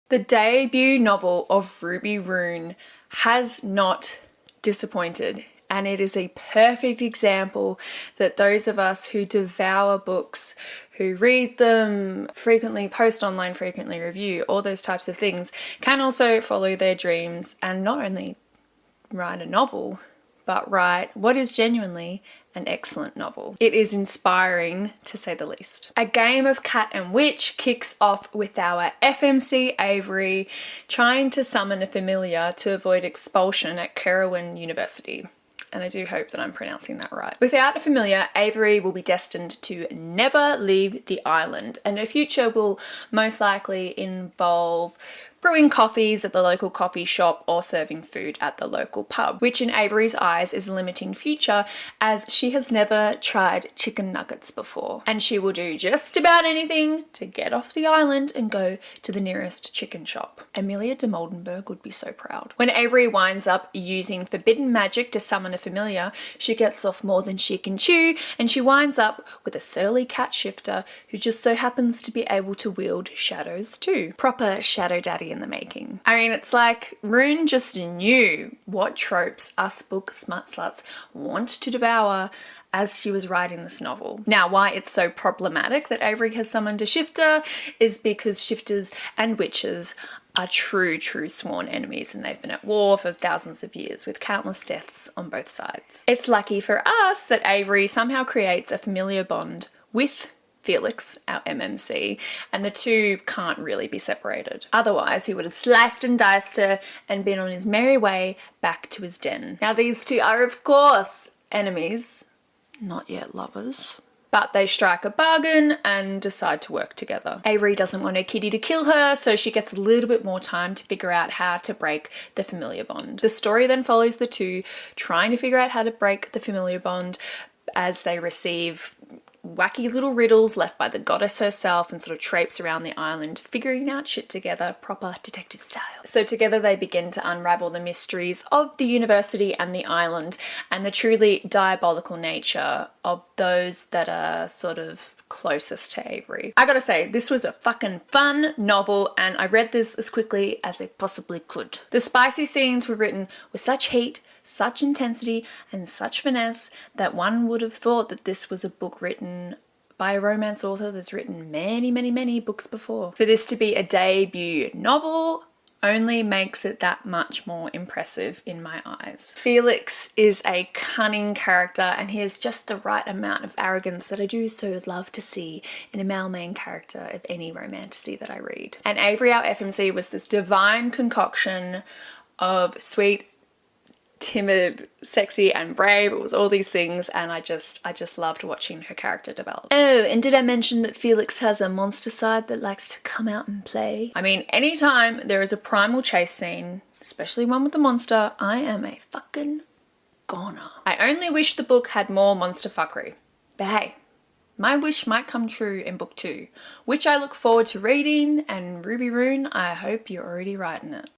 The debut novel of Ruby Rune has not disappointed, and it is a perfect example that those of us who devour books, who read them frequently, post online, frequently review, all those types of things, can also follow their dreams and not only write a novel, but write what is genuinely an excellent novel. It is inspiring, to say the least. A game of cat and witch kicks off with our FMC Avery trying to summon a familiar to avoid expulsion at Caerwyn University. And I do hope that I'm pronouncing that right. Without a familiar, Avery will be destined to never leave the island, and her future will most likely involve brewing coffees at the local coffee shop or serving food at the local pub, which in Avery's eyes is a limiting future as she has never tried chicken nuggets before. And she will do just about anything to get off the island and go to the nearest chicken shop. Amelia de Moldenberg would be so proud. When Avery winds up using forbidden magic to summon a familiar, she gets off more than she can chew, and she winds up with a surly cat shifter who just so happens to be able to wield shadows too. Proper shadow daddy in the making. I mean, it's like Rune just knew what tropes us book smut sluts want to devour as she was writing this novel. Now, why it's so problematic that Avery has summoned a shifter is because shifters and witches are true sworn enemies, and they've been at war for thousands of years with countless deaths on both sides. It's lucky for us that Avery somehow creates a familiar bond with Felix, our MMC, and the two can't really be separated. Otherwise, he would have sliced and diced her and been on his merry way back to his den. Now, these two are, of course, enemies, not yet lovers, but they strike a bargain and decide to work together. Avery doesn't want her kitty to kill her, so she gets a little bit more time to figure out how to break the familiar bond. The story then follows the two trying to figure out how to break the familiar bond as they receive wacky little riddles left by the goddess herself and sort of traipse around the island, figuring out shit together, proper detective style. So together they begin to unravel the mysteries of the university and the island and the truly diabolical nature of those that are sort of closest to Avery. I gotta say, this was a fucking fun novel, and I read this as quickly as I possibly could. The spicy scenes were written with such heat, such intensity, and such finesse that one would have thought that this was a book written by a romance author that's written many books before. For this to be a debut novel only makes it that much more impressive in my eyes. Felix is a cunning character, and he has just the right amount of arrogance that I do so love to see in a male main character of any romantasy that I read. And Avery, our FMC, was this divine concoction of sweet, timid, sexy, and brave. It was all these things, and I just loved watching her character develop. Oh, and did I mention that Felix has a monster side that likes to come out and play? I mean, anytime there is a primal chase scene, especially one with a monster, I am a fucking goner. I only wish the book had more monster fuckery. But hey, my wish might come true in book 2, which I look forward to reading, and Ruby Rune, I hope you're already writing it.